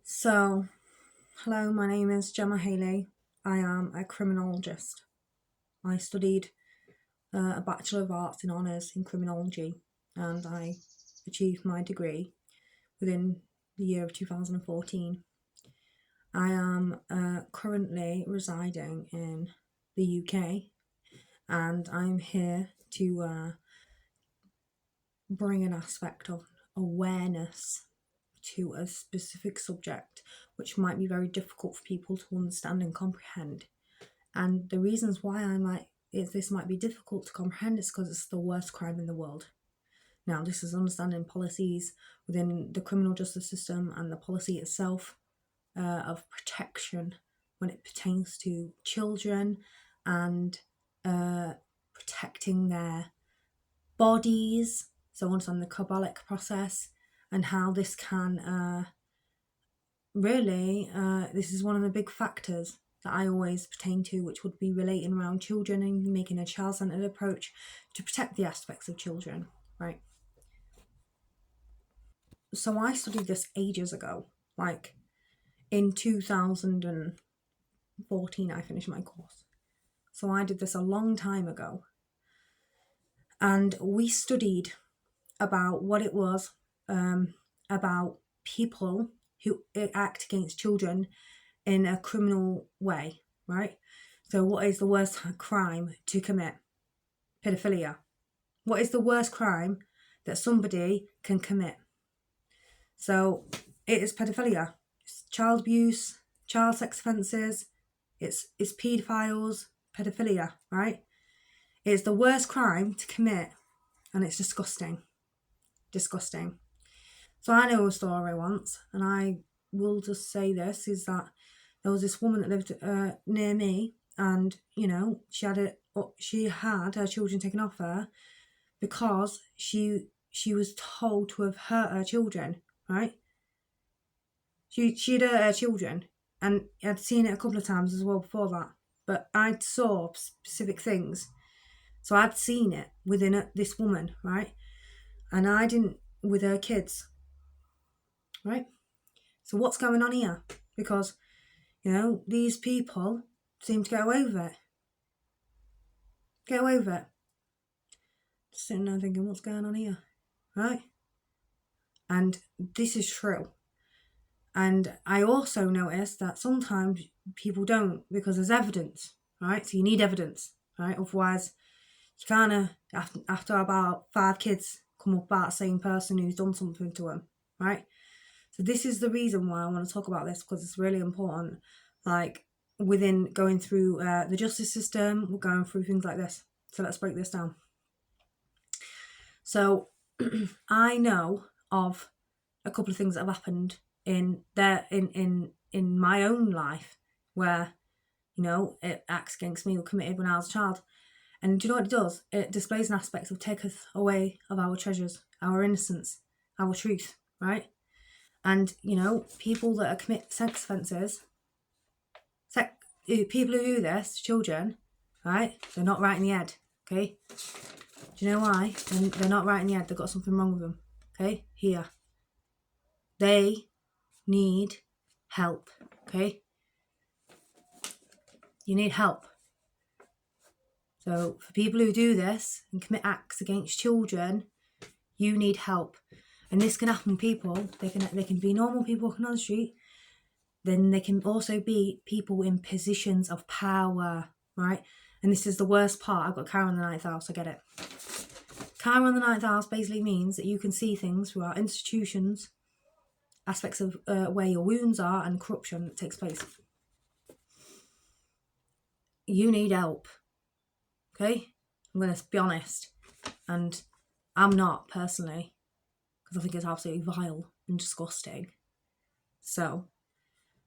So, hello, my name is Gemma Haley. I am a criminologist. I studied a Bachelor of Arts in Honours in Criminology, and I achieved my degree within the year of 2014. I am currently residing in the UK, and I'm here to bring an aspect of awareness to a specific subject which might be very difficult for people to understand and comprehend. And the reasons why this might be difficult to comprehend is because it's the worst crime in the world. Now, this is understanding policies within the criminal justice system and the policy itself of protection when it pertains to children and protecting their bodies. So understand the cabalic process and how this can this is one of the big factors that I always pertain to, which would be relating around children and making a child-centered approach to protect the aspects of children, right? So I studied this ages ago, like in 2014 I finished my course. So I did this a long time ago. And we studied about what it was, about people who act against children in a criminal way, right? So what is the worst crime to commit? Pedophilia. What is the worst crime that somebody can commit? So it is pedophilia. It's child abuse, child sex offences, it's paedophiles, pedophilia, right? It's the worst crime to commit, and it's disgusting. Disgusting. So I know a story once, and I will just say this, is that there was this woman that lived near me, and she had her children taken off her because she was told to have hurt her children, right? She'd hurt her children, and I'd seen it a couple of times as well before that, but I saw specific things. So I'd seen it within this woman, right? And I didn't with her kids, right? So what's going on here? Because, these people seem to get away with it. Get away with it. Just sitting there thinking, what's going on here? Right? And this is true. And I also noticed that sometimes people don't, because there's evidence, right? So you need evidence, right? Otherwise, you kind of, after about 5 kids come up about the same person who's done something to them, right? So this is the reason why I want to talk about this, because it's really important. Like, within going through the justice system, we're going through things like this. So let's break this down. So I know of a couple of things that have happened in my own life where, it acts against me were committed when I was a child. And do you know what it does? It displays an aspect of taketh away of our treasures, our innocence, our truth, right? And, people that commit sex offences, people who do this, children, right, they're not right in the head, okay? Do you know why? They're not right in the head. They've got something wrong with them, okay? Here. They need help, okay? You need help. So for people who do this and commit acts against children, you need help. And this can happen to people. They can be normal people walking on the street. Then they can also be people in positions of power, right? And this is the worst part. I've got Karen on the ninth house, I get it. Karen on the ninth house basically means that you can see things through our institutions, aspects of where your wounds are, and corruption that takes place. You need help, okay? I'm going to be honest. And I'm not, personally, because I think it's absolutely vile and disgusting. So,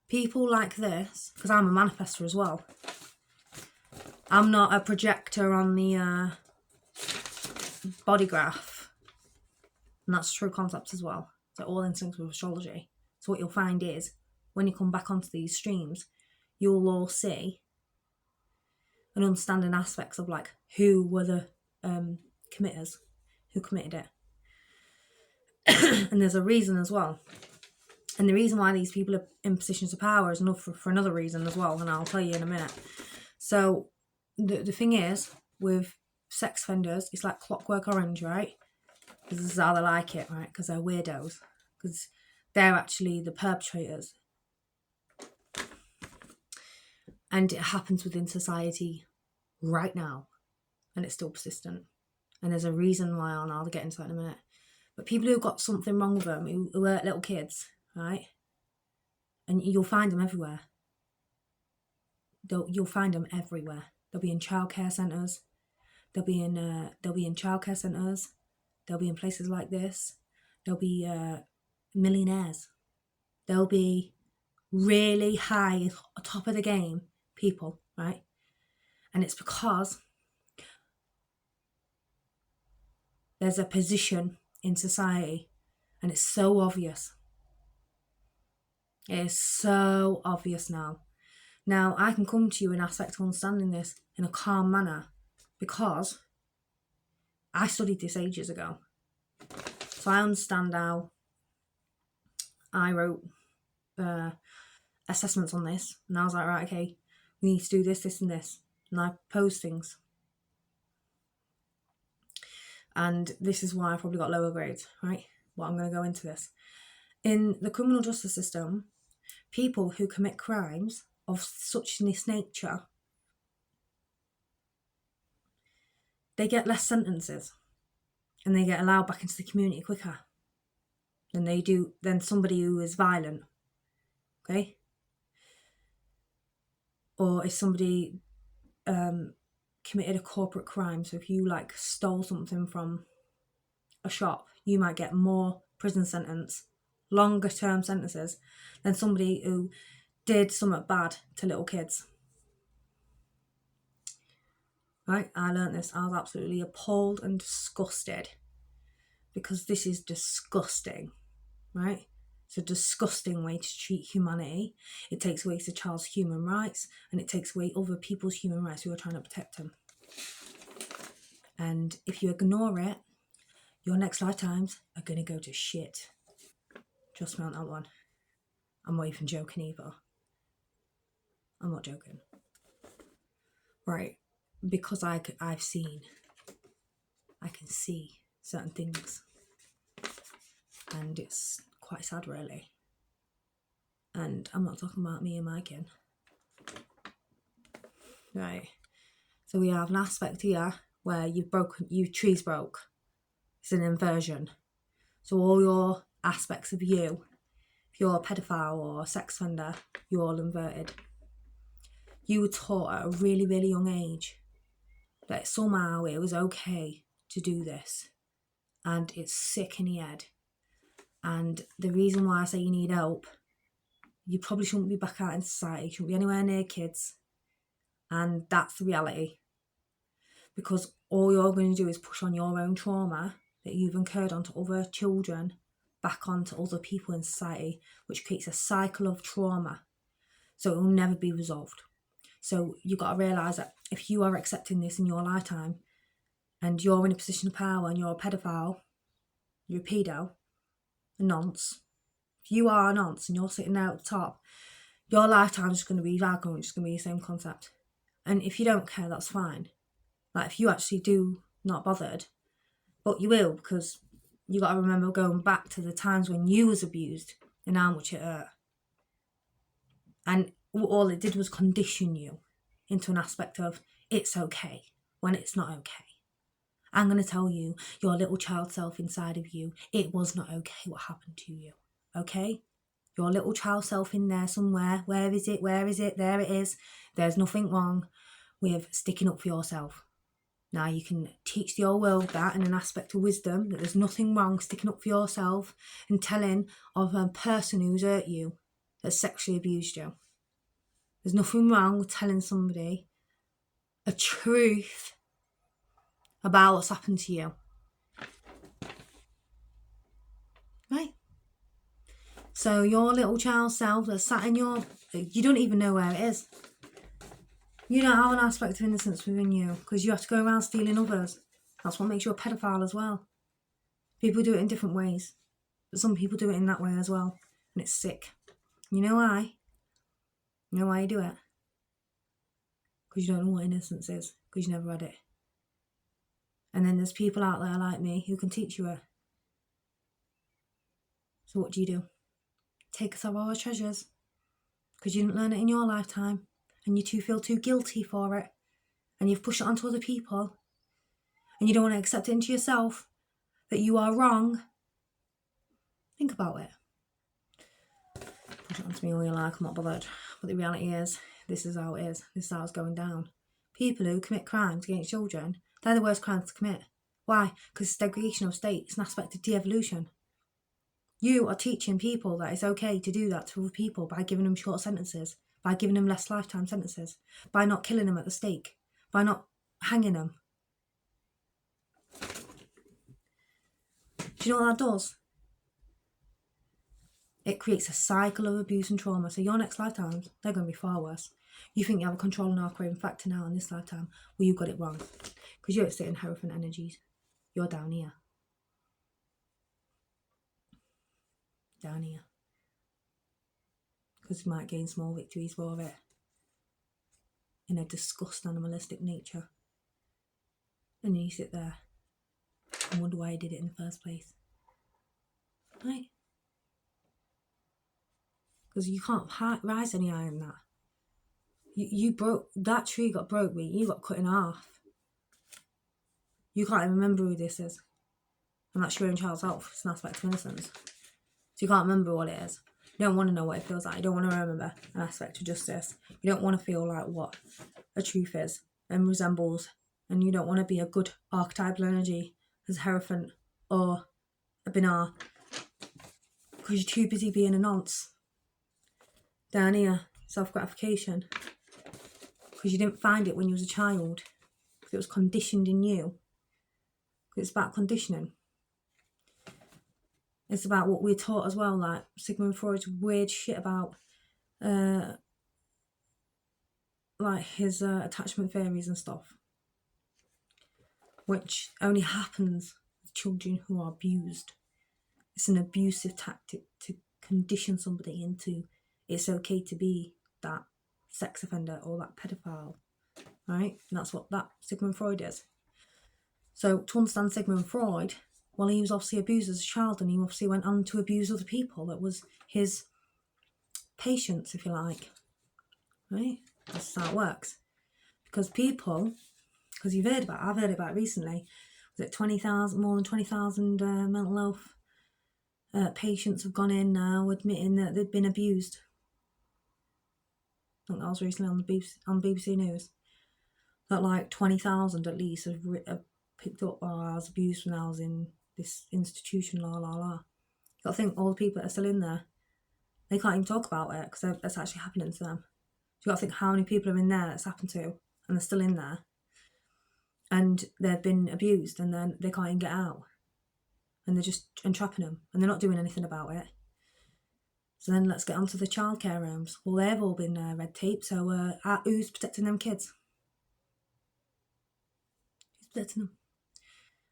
people like this, because I'm a manifestor as well. I'm not a projector on the body graph. And that's a true concept as well. So all instincts with astrology. So what you'll find is, when you come back onto these streams, you'll all see and understanding aspects of like who were the committers, who committed it. And there's a reason as well. And the reason why these people are in positions of power is enough for another reason as well, and I'll tell you in a minute. So the thing is, with sex offenders, it's like Clockwork Orange, right? This is how they like it, right? Because they're weirdos. Because they're actually the perpetrators. And it happens within society right now. And it's still persistent. And there's a reason why, and I'll get into that in a minute. But people who've got something wrong with them, who are little kids, right? And you'll find them everywhere. You'll find them everywhere. They'll be in childcare centres. They'll be in childcare centres. They'll be in places like this. They'll be millionaires. They'll be really high, top of the game people, right? And it's because there's a position in society, and it's so obvious. It is so obvious now. Now, I can come to you in aspect of understanding this in a calm manner because I studied this ages ago. So I understand how I wrote assessments on this, and I was like, right, okay, we need to do this, this and this. And I proposed things. And this is why I probably got lower grades, right? Well, I'm going to go into this. In the criminal justice system, people who commit crimes of such this nature, they get less sentences and they get allowed back into the community quicker than somebody who is violent, okay? Or if somebody committed a corporate crime, so if you like stole something from a shop, you might get more prison sentence, longer term sentences than somebody who did something bad to little kids. Right? I learnt this. I was absolutely appalled and disgusted because this is disgusting, right? It's a disgusting way to treat humanity. It takes away the child's human rights, and it takes away other people's human rights who are trying to protect them. And if you ignore it, your next lifetimes are going to go to shit. Trust me on that one. I'm not even joking either. I'm not joking. Right. Because I can see certain things. And it's quite sad, really. And I'm not talking about me and my kin. Right. So we have an aspect here where your tree's broke. It's an inversion. So all your aspects of you, if you're a pedophile or a sex offender, you're all inverted. You were taught at a really, really young age that somehow it was okay to do this. And it's sick in the head. And the reason why I say you need help, you probably shouldn't be back out in society, you shouldn't be anywhere near kids. And that's the reality. Because all you're going to do is push on your own trauma that you've incurred onto other children, back onto other people in society, which creates a cycle of trauma. So it will never be resolved. So you've got to realise that if you are accepting this in your lifetime, and you're in a position of power and you're a pedophile, you're a pedo, a nonce. If you are a nonce and you're sitting there at the top, your lifetime is going to be like just going to be the same concept. And if you don't care, that's fine. Like if you actually do not bothered, but you will, because you got to remember going back to the times when you was abused and how much it hurt. And all it did was condition you into an aspect of it's okay when it's not okay. I'm going to tell you, your little child self inside of you, it was not okay what happened to you. Okay? Your little child self in there somewhere. Where is it? Where is it? There it is. There's nothing wrong with sticking up for yourself. Now you can teach the whole world that in an aspect of wisdom, that there's nothing wrong sticking up for yourself and telling of a person who's hurt you, that's sexually abused you. There's nothing wrong with telling somebody a truth about what's happened to you. Right? So your little child self that's sat in you don't even know where it is. You don't have an aspect of innocence within you because you have to go around stealing others. That's what makes you a pedophile as well. People do it in different ways, but some people do it in that way as well. And it's sick. You know why? You know why you do it? Because you don't know what innocence is. Because you never had it. And then there's people out there like me who can teach you it. So what do? Take us our treasures. Because you didn't learn it in your lifetime. And you feel too guilty for it. And you've pushed it onto other people. And you don't want to accept it into yourself. That you are wrong. Think about it. Push it onto me all you like, I'm not bothered. But the reality is, this is how it is. This is how it's going down. People who commit crimes against children, they're the worst crimes to commit. Why? Because it's degradation of state. It's an aspect of de-evolution. You are teaching people that it's okay to do that to other people by giving them short sentences, by giving them less lifetime sentences, by not killing them at the stake, by not hanging them. Do you know what that does? It creates a cycle of abuse and trauma. So your next lifetimes, they're going to be far worse. You think you have a control and arc-craving factor now in this lifetime. Well, you got it wrong. Because you're sitting Hierophant energies. You're down here. Down here. Because you might gain small victories for it. In a disgust animalistic nature. And then you sit there and wonder why you did it in the first place. Right? Because you can't rise any higher than that. You broke, that tree got broke, mate. You got cut in half. You can't even remember who this is. And that's your own child's health. It's an aspect of innocence. So you can't remember what it is. You don't want to know what it feels like. You don't want to remember an aspect of justice. You don't want to feel like what a truth is and resembles. And you don't want to be a good archetypal energy as a Hierophant or a Binar. Because you're too busy being a nonce. Down here, self-gratification. Because you didn't find it when you was a child. Because it was conditioned in you. It's about conditioning. It's about what we're taught as well, like Sigmund Freud's weird shit about like his attachment theories and stuff. Which only happens with children who are abused. It's an abusive tactic to condition somebody into it's okay to be that sex offender or that pedophile. Right? And that's what that Sigmund Freud is. So to understand Sigmund Freud, well, he was obviously abused as a child and he obviously went on to abuse other people. That was his patience, if you like. Right? That's how it works. Because people, because I've heard about it recently, was it 20,000, more than 20,000 mental health patients have gone in now admitting that they'd been abused. I think that was recently on BBC News. That like 20,000 at least have picked up, I was abused when I was in this institution, la la la. You got to think all the people that are still in there, they can't even talk about it because that's actually happening to them. You got to think how many people are in there that's happened to, and they're still in there, and they've been abused, and then they can't even get out, and they're just entrapping them, and they're not doing anything about it. So then let's get on to the childcare homes. Well, they've all been red tape, so who's protecting them kids? Who's protecting them?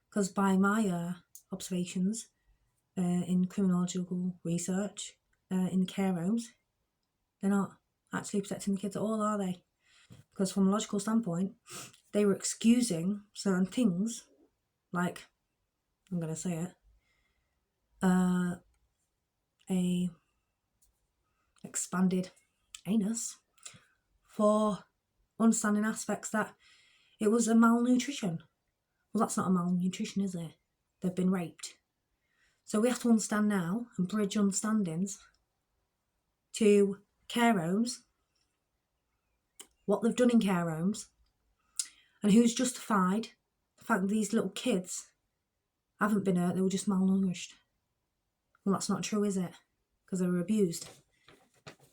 Because by my observations in criminological research in the care homes, they're not actually protecting the kids at all, are they? Because from a logical standpoint, they were excusing certain things, like, I'm going to say it, a expanded anus for understanding aspects that it was a malnutrition. Well, that's not a malnutrition, is it? They've been raped. So we have to understand now and bridge understandings to care homes, what they've done in care homes, and who's justified the fact that these little kids haven't been hurt, they were just malnourished. Well, that's not true, is it? Because they were abused.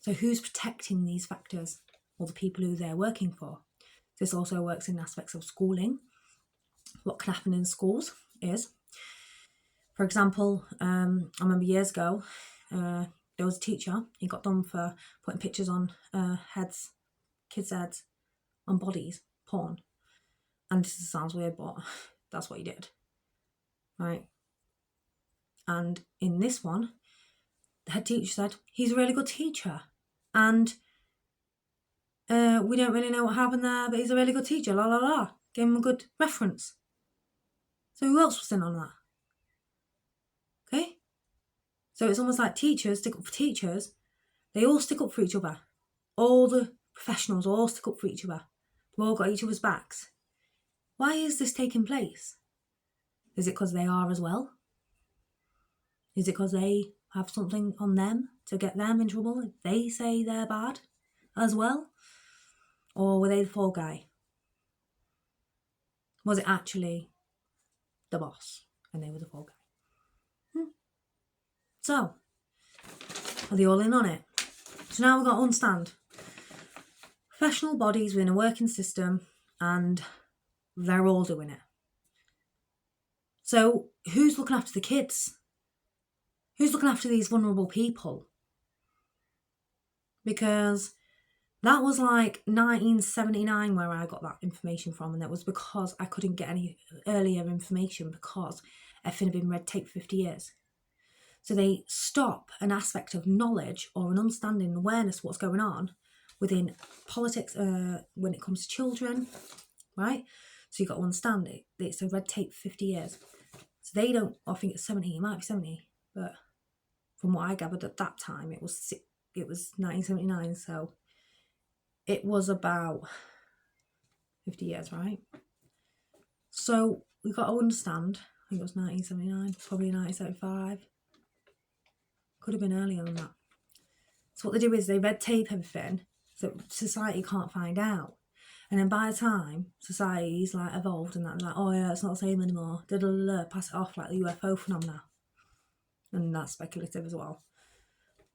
So who's protecting these factors? Well, the people who they're working for. This also works in aspects of schooling. What can happen in schools is, for example, I remember years ago, there was a teacher, he got done for putting pictures on kids' heads, on bodies, porn. And this sounds weird, but that's what he did. Right? And in this one, the head teacher said, he's a really good teacher. And we don't really know what happened there, but he's a really good teacher, la la la. Gave him a good reference. So who else was in on that? Okay? So it's almost like teachers stick up for teachers. They all stick up for each other. All the professionals all stick up for each other. They've all got each other's backs. Why is this taking place? Is it because they are as well? Is it because they have something on them to get them in trouble if they say they're bad as well? Or were they the fall guy? Was it actually the boss and they were the fall guy? So, are they all in on it? So now we've got to understand. Professional bodies within a working system and they're all doing it. So who's looking after the kids? Who's looking after these vulnerable people? Because that was like 1979 where I got that information from, and that was because I couldn't get any earlier information because everything had been red tape 50 years. So they stop an aspect of knowledge or an understanding, awareness of what's going on within politics when it comes to children, right? So you've got to understand it. It's a red tape 50 years. So they don't, I think it's 70, it might be 70, but from what I gathered at that time, it was 1979, so it was about 50 years, right? So we've got to understand, I think it was 1979, probably 1975. Could have been earlier than that. So what they do is they red tape everything so society can't find out. And then by the time society's like evolved and that, and like, oh yeah, it's not the same anymore, pass it off like the UFO phenomena. And that's speculative as well.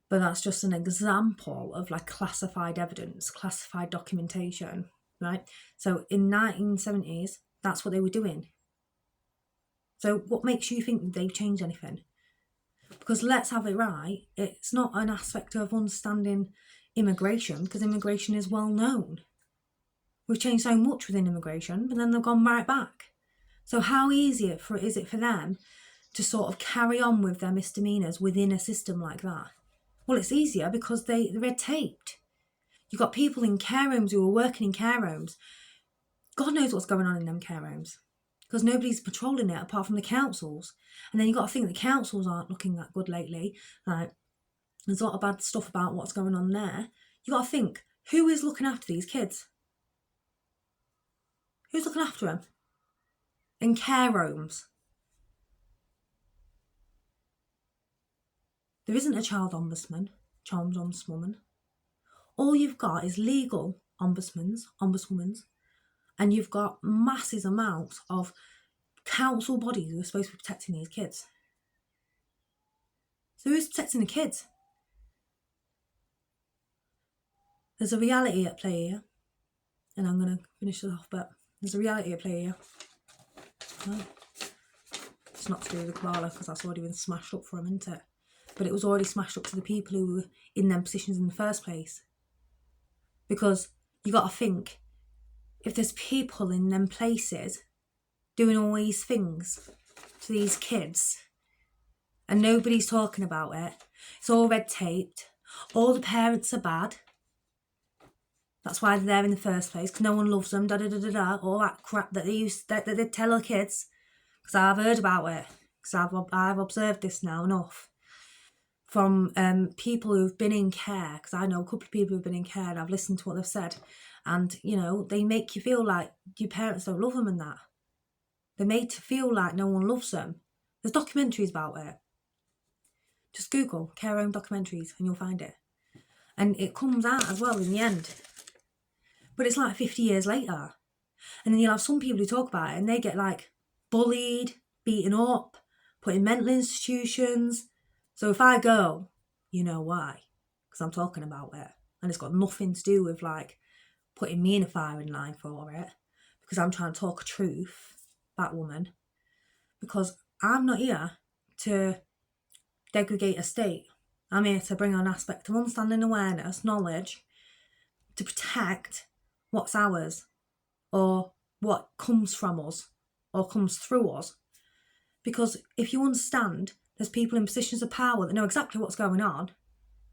But that's just an example of like classified evidence, classified documentation, right? So in 1970s, that's what they were doing. So what makes you think they've changed anything? Because let's have it right, it's not an aspect of understanding immigration, because immigration is well known. We've changed so much within immigration, but then they've gone right back. So how easy is it for them to sort of carry on with their misdemeanours within a system like that? Well, it's easier because they're red taped. You've got people in care homes who are working in care homes. God knows what's going on in them care homes because nobody's patrolling it apart from the councils. And then you've got to think the councils aren't looking that good lately. Like, there's a lot of bad stuff about what's going on there. You've got to think, who is looking after these kids? Who's looking after them? In care homes. There isn't a child ombudswoman. All you've got is legal ombudswomen, and you've got massive amounts of council bodies who are supposed to be protecting these kids. So who's protecting the kids? There's a reality at play here, and I'm going to finish this off, but there's a reality at play here. No. It's not to do with the koala because that's already been smashed up for them, isn't it? But it was already smashed up to the people who were in them positions in the first place. Because you got to think, if there's people in them places doing all these things to these kids and nobody's talking about it, it's all red taped, all the parents are bad, that's why they're there in the first place, because no one loves them, all that crap that they tell the kids, because I've heard about it, because I've observed this now enough from people who've been in care, because I know a couple of people who've been in care and I've listened to what they've said, and you know, they make you feel like your parents don't love them and that. They're made to feel like no one loves them. There's documentaries about it. Just Google care home documentaries and you'll find it. And it comes out as well in the end. But it's like 50 years later. And then you'll have some people who talk about it and they get like bullied, beaten up, put in mental institutions. So if I go, you know why? Because I'm talking about it. And it's got nothing to do with like putting me in a firing line for it. Because I'm trying to talk truth, that woman. Because I'm not here to degrade a state. I'm here to bring an aspect of understanding, awareness, knowledge, to protect what's ours, or what comes from us, or comes through us. Because if you understand There's people in positions of power that know exactly what's going on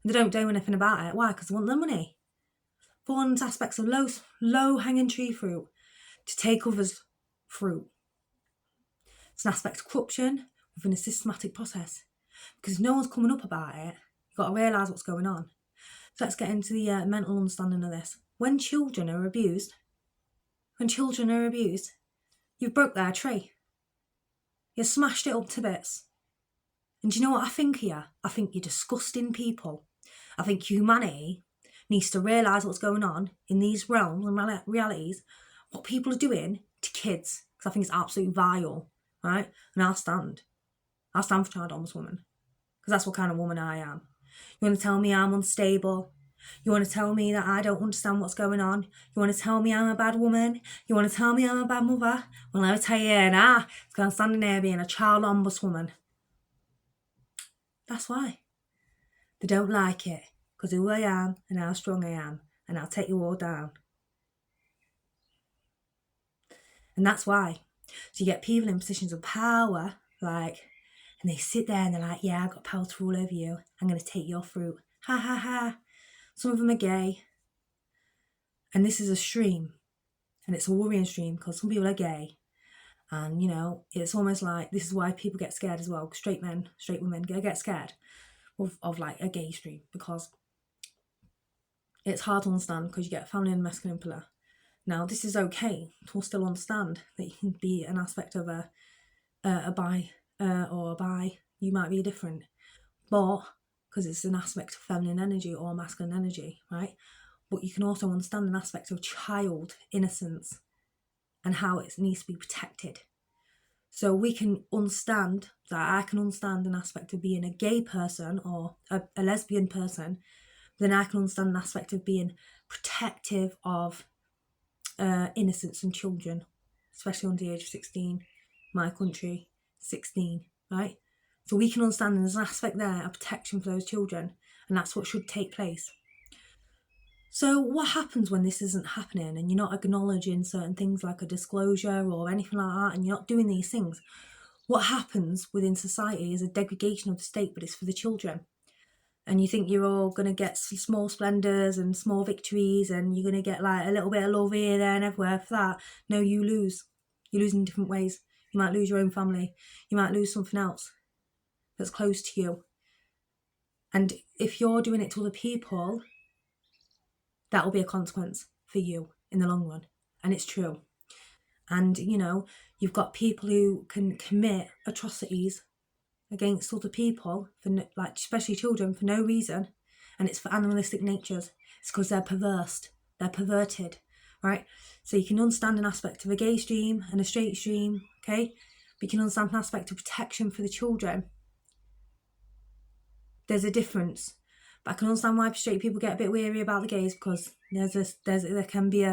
and they don't do anything about it. Why? Because they want their money. One aspects of low-hanging tree fruit to take others' fruit. It's an aspect of corruption within a systematic process. Because if no one's coming up about it, you've got to realise what's going on. So let's get into the mental understanding of this. When children are abused, you've broke their tree. You smashed it up to bits. And do you know what I think here? I think you're disgusting people. I think humanity needs to realise what's going on in these realms and realities, what people are doing to kids. Because I think it's absolutely vile, right? And I'll stand for child ombudswoman. Because that's what kind of woman I am. You want to tell me I'm unstable? You want to tell me that I don't understand what's going on? You want to tell me I'm a bad woman? You want to tell me I'm a bad mother? Well, let me tell you, it's going to stand in there being a child ombudswoman. That's why. They don't like it. Because who I am and how strong I am. And I'll take you all down. And that's why. So you get people in positions of power, and they sit there and they're like, yeah, I've got power to rule over you. I'm going to take your fruit. Ha ha ha. Some of them are gay. And this is a stream. And it's a worrying stream because some people are gay. And, it's almost like this is why people get scared as well. Straight men, straight women get scared of a gay stream because it's hard to understand because you get a family and masculine pillar. Now, this is okay to still understand that you can be an aspect of a bi or a bi. You might be different. But, because it's an aspect of feminine energy or masculine energy, right? But you can also understand an aspect of child innocence and how it needs to be protected. So we can understand that I can understand an aspect of being a gay person or a lesbian person. Then I can understand an aspect of being protective of innocence and children, especially under the age of 16. My country, 16, right? So we can understand there's an aspect there of protection for those children, and that's what should take place. So what happens when this isn't happening and you're not acknowledging certain things like a disclosure or anything like that, and you're not doing these things? What happens within society is a degradation of the state, but it's for the children. And you think you're all going to get small splendours and small victories and you're going to get a little bit of love here, there and everywhere for that. No, you lose. You lose in different ways. You might lose your own family. You might lose something else that's close to you. And if you're doing it to other people, that will be a consequence for you in the long run. And it's true. And, you've got people who can commit atrocities against other people, especially children, for no reason. And it's for animalistic natures. It's because they're perverse. They're perverted, right? So you can understand an aspect of a gay stream and a straight stream, okay? But you can understand an aspect of protection for the children. There's a difference. But I can understand why straight people get a bit weary about the gays because there can be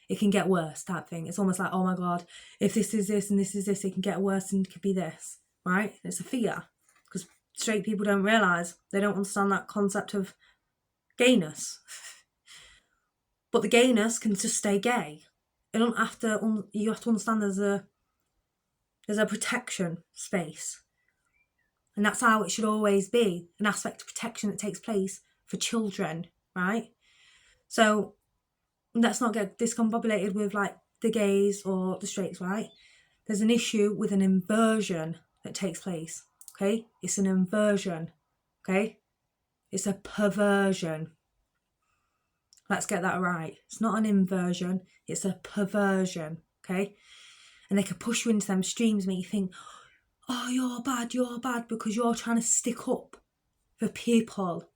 it can get worse type thing. It's almost like, oh my God, if this is this and this is this, it can get worse and it could be this, right? It's a fear because straight people don't realise, they don't understand that concept of gayness. But the gayness can just stay gay. You have to understand there's a protection space. And that's how it should always be, an aspect of protection that takes place for children, right? So let's not get discombobulated with the gays or the straights, right? There's an issue with an inversion that takes place, okay? It's an inversion, okay? It's a perversion. Let's get that right. It's not an inversion, it's a perversion, okay? And they can push you into them streams, make you think, oh, you're bad, because you're trying to stick up for people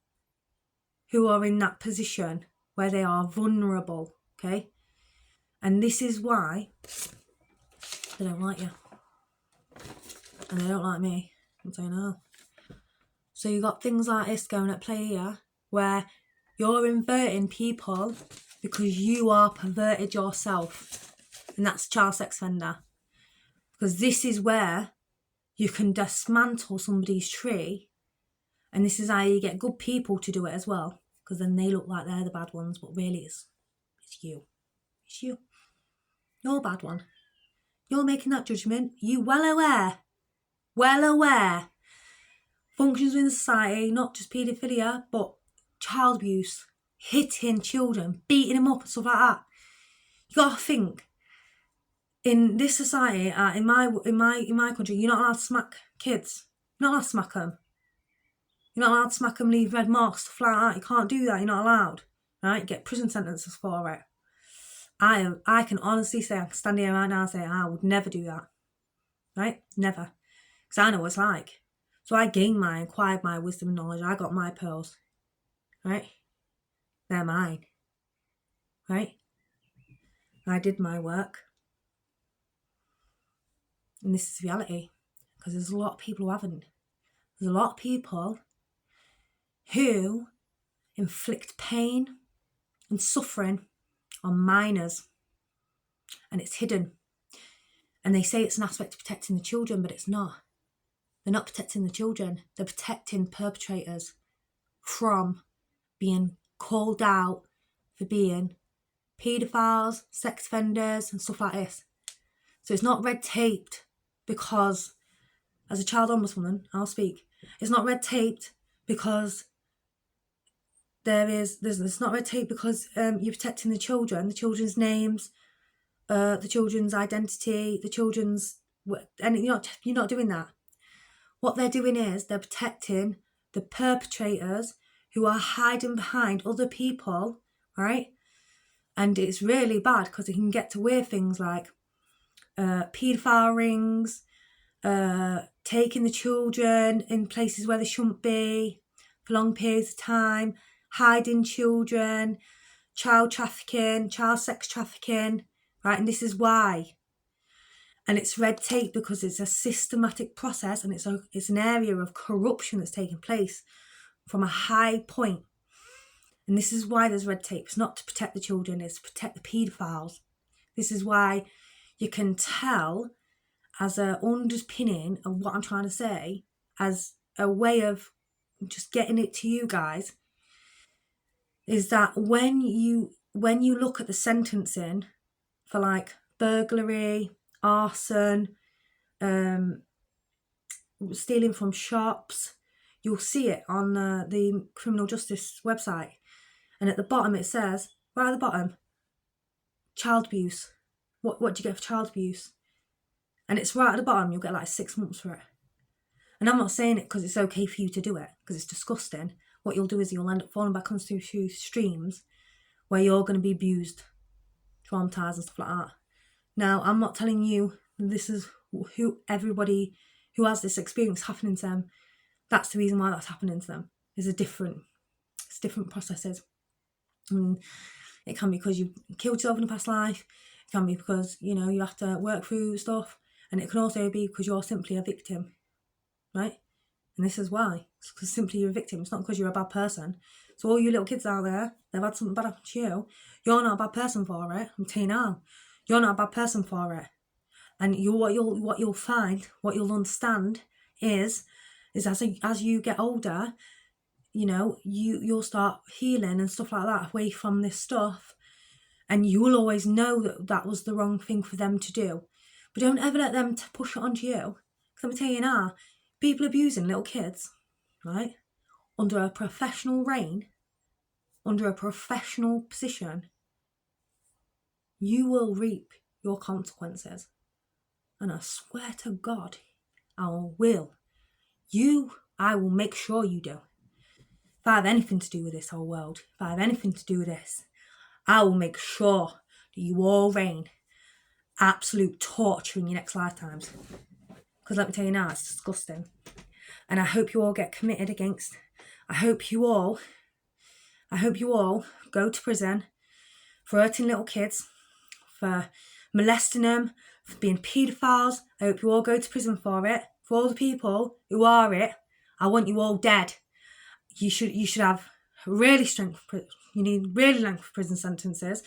who are in that position where they are vulnerable, okay? And this is why they don't like you. And they don't like me. I'm saying no. So you've got things like this going at play here, where you're inverting people because you are perverted yourself. And that's child sex offender. Because this is where you can dismantle somebody's tree, and this is how you get good people to do it as well, because then they look like they're the bad ones, but really it's you. It's you. You're a bad one. You're making that judgment. You well aware functions within society, not just paedophilia, but child abuse, hitting children, beating them up and stuff like that. You gotta think, in this society, in my country, you're not allowed to smack kids. You're not allowed to smack them. You're not allowed to smack them, leave red marks, stuff like that. You can't do that. You're not allowed. Right? Get prison sentences for it. I can honestly say, I can stand here right now and say I would never do that. Right? Never. Because I know what it's like. So I acquired my wisdom and knowledge. I got my pearls. Right? They're mine. Right? I did my work. And this is reality. Because there's a lot of people who haven't. There's a lot of people who inflict pain and suffering on minors. And it's hidden. And they say it's an aspect of protecting the children, but it's not. They're not protecting the children. They're protecting perpetrators from being called out for being paedophiles, sex offenders, and stuff like this. So it's not red taped because, as a child ombudswoman, I'll speak. It's not red taped because there's not red tape because you're protecting the children's names, the children's identity, the children's, and you're not doing that. What they're doing is they're protecting the perpetrators who are hiding behind other people, right? And it's really bad because they can get to weird things like paedophile rings, taking the children in places where they shouldn't be for long periods of time, hiding children, child trafficking, child sex trafficking, right? And this is why. And it's red tape because it's a systematic process and it's an area of corruption that's taking place from a high point. And this is why there's red tape. It's not to protect the children, it's to protect the paedophiles. This is why you can tell as an underpinning of what I'm trying to say, as a way of just getting it to you guys, is that when you look at the sentencing for like burglary, arson, stealing from shops, you'll see it on the criminal justice website. And at the bottom it says, right at the bottom, child abuse. What do you get for child abuse? And it's right at the bottom, you'll get like 6 months for it. And I'm not saying it because it's okay for you to do it, because it's disgusting. What you'll do is you'll end up falling back onto streams where you're going to be abused, traumatised and stuff like that. Now, I'm not telling you this is who everybody who has this experience happening to them. That's the reason why that's happening to them. It's different processes. And it can be because you killed yourself in a past life. It can be because, you have to work through stuff. And it can also be because you're simply a victim, right? And this is why. It's because simply you're a victim. It's not because you're a bad person. So all you little kids out there, they've had something bad happen to you. You're not a bad person for it. I'm telling you now. You're not a bad person for it. And what you'll find, what you'll understand is as you get older, you'll start healing and stuff like that away from this stuff. And you will always know that was the wrong thing for them to do. But don't ever let them push it onto you. Because I'm telling you now, people abusing little kids, right, under a professional reign, under a professional position, you will reap your consequences. And I swear to God, I will make sure you do. If I have anything to do with this whole world, if I have anything to do with this, I will make sure that you all reign absolute torture in your next lifetimes. Because let me tell you now, it's disgusting. And I hope you all get committed against. I hope you all go to prison for hurting little kids, for molesting them, for being paedophiles. I hope you all go to prison for it. For all the people who are it, I want you all dead. You should have really strength. You need really length prison sentences.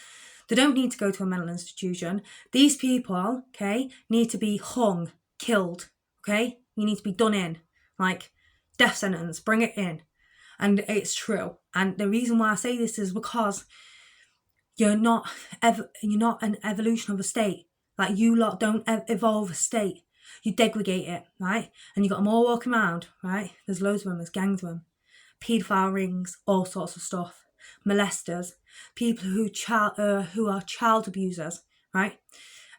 They don't need to go to a mental institution. These people, okay, need to be hung, killed, okay? You need to be done in, like death sentence, bring it in. And it's true. And the reason why I say this is because you're not an evolution of a state. Like you lot don't evolve a state. You degrade it, right? And you got them all walking around, right? There's loads of them, there's gangs of them. Paedophile rings, all sorts of stuff. Molesters, people who are child abusers, right?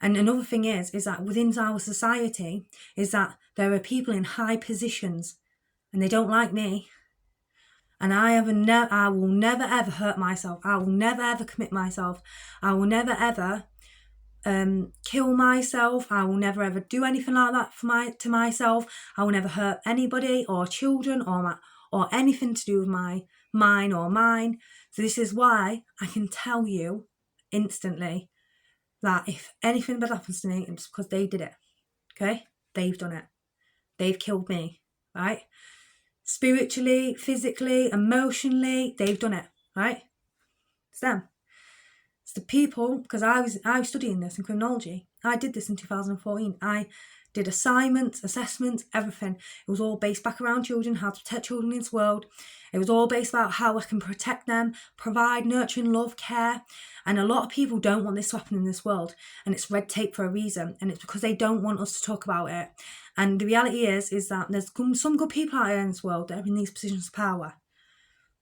And another thing is that within our society, is that there are people in high positions and they don't like me. And I will never ever hurt myself. I will never ever commit myself. I will never ever kill myself. I will never ever do anything like that to myself. I will never hurt anybody or children or anything to do with mine. So this is why I can tell you instantly that if anything bad happens to me, it's because they did it. Okay? They've done it. They've killed me. Right? Spiritually, physically, emotionally, they've done it. Right? It's them. It's the people, because I was studying this in criminology. I did this in 2014. I did assignments, assessments, everything. It was all based back around children, how to protect children in this world. It was all based about how I can protect them, provide nurturing love, care. And a lot of people don't want this to happen in this world. And it's red tape for a reason. And it's because they don't want us to talk about it. And the reality is that there's some good people out there in this world that are in these positions of power.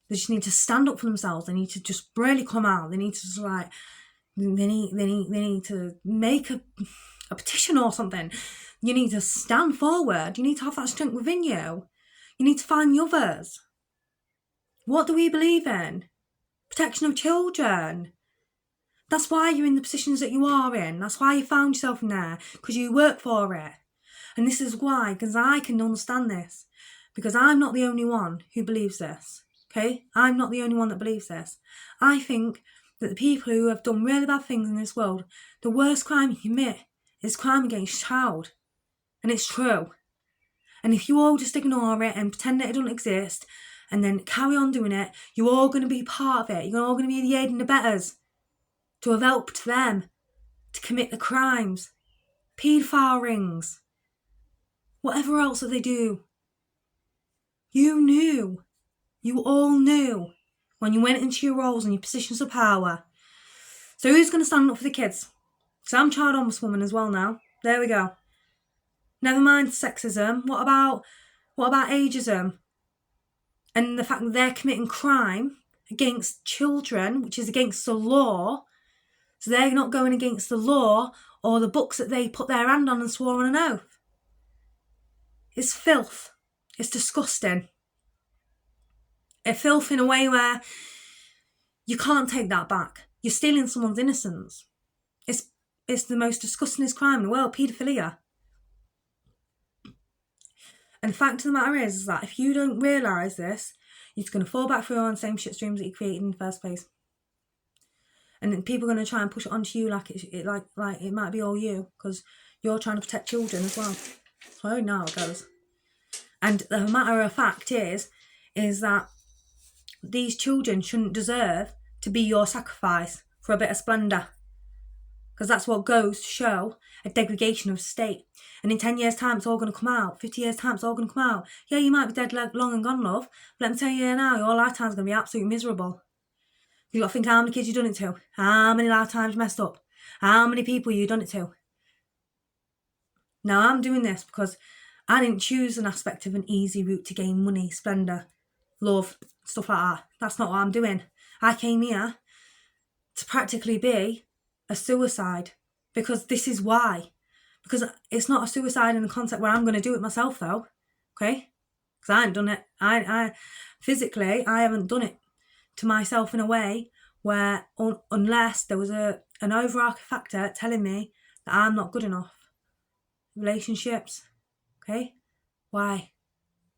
They just need to stand up for themselves. They need to just really come out. They need to just they need to make a petition or something. You need to stand forward. You need to have that strength within you. You need to find the others. What do we believe in? Protection of children. That's why you're in the positions that you are in. That's why you found yourself in there, because you work for it. And this is why, because I can understand this. Because I'm not the only one who believes this. Okay? I'm not the only one that believes this. I think that the people who have done really bad things in this world, the worst crime you commit is crime against a child. And it's true. And if you all just ignore it and pretend that it doesn't exist and then carry on doing it, you're all going to be part of it. You're all going to be the aid and the betters to have helped them to commit the crimes. Paedophile rings. Whatever else that they do. You knew. You all knew when you went into your roles and your positions of power. So who's going to stand up for the kids? Because I'm child ombudswoman as well now. There we go. Never mind sexism. What about ageism? And the fact that they're committing crime against children, which is against the law. So they're not going against the law or the books that they put their hand on and swore on an oath. It's filth. It's disgusting. It's filth in a way where you can't take that back. You're stealing someone's innocence. It's the most disgustingest crime in the world, paedophilia. And the fact of the matter is that if you don't realise this, you're just going to fall back through on the same shit streams that you created in the first place. And then people are going to try and push it onto you like it might be all you, because you're trying to protect children as well. So I know how it goes. And the matter of fact is that these children shouldn't deserve to be your sacrifice for a bit of splendour. Because that's what goes to show a degradation of state. And in 10 years' time, it's all going to come out. 50 years' time, it's all going to come out. Yeah, you might be dead long and gone, love. But let me tell you now, your lifetime's going to be absolutely miserable. You've got to think how many kids you've done it to. How many lifetimes messed up. How many people you've done it to. Now, I'm doing this because I didn't choose an aspect of an easy route to gain money, splendour, love, stuff like that. That's not what I'm doing. I came here to practically be a suicide, because this is why. Because it's not a suicide in the concept where I'm going to do it myself though, okay? Because I haven't done it. I physically, I haven't done it to myself in a way where unless there was an overarching factor telling me that I'm not good enough. Relationships, okay? Why?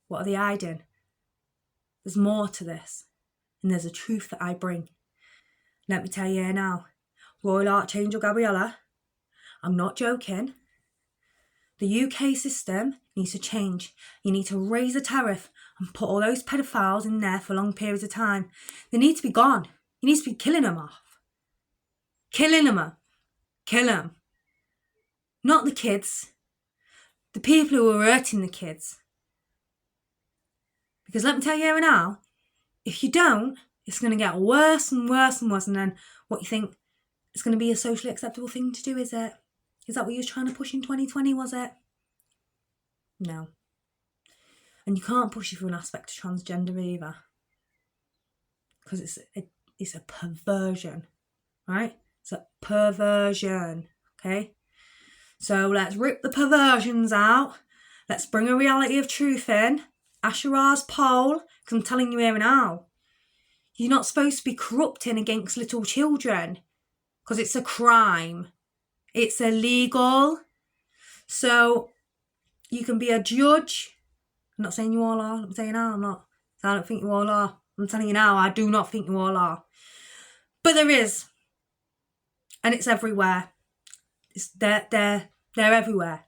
What are they hiding? There's more to this, and there's a truth that I bring. Let me tell you now, Royal Archangel Gabriella, I'm not joking. The UK system needs to change. You need to raise a tariff and put all those pedophiles in there for long periods of time. They need to be gone. You need to be killing them off. Killing them off. Kill them. Not the kids. The people who are hurting the kids. Because let me tell you now, if you don't, it's going to get worse and worse and worse. And then what you think, it's going to be a socially acceptable thing to do, is it? Is that what you were trying to push in 2020, was it? No. And you can't push it through an aspect of transgender either. Because it's a perversion, right? It's a perversion, okay? So let's rip the perversions out. Let's bring a reality of truth in. Asherah's pole, because I'm telling you here and now, you're not supposed to be corrupting against little children because it's a crime. It's illegal. So you can be a judge. I'm not saying you all are. I'm saying I'm not. I don't think you all are. I'm telling you now, I do not think you all are. But there is. And it's everywhere. They're everywhere.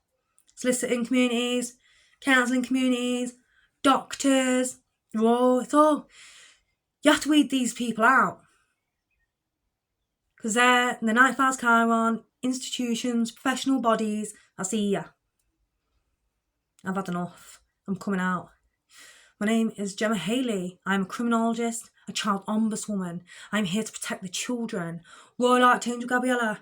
Soliciting communities, counselling communities, doctors. It's all. You have to weed these people out. Because they're the Night Files Chiron, institutions, professional bodies. I see ya. I've had enough. I'm coming out. My name is Gemma Haley. I'm a criminologist, a child ombudswoman. I'm here to protect the children. Royal Archangel Gabriella.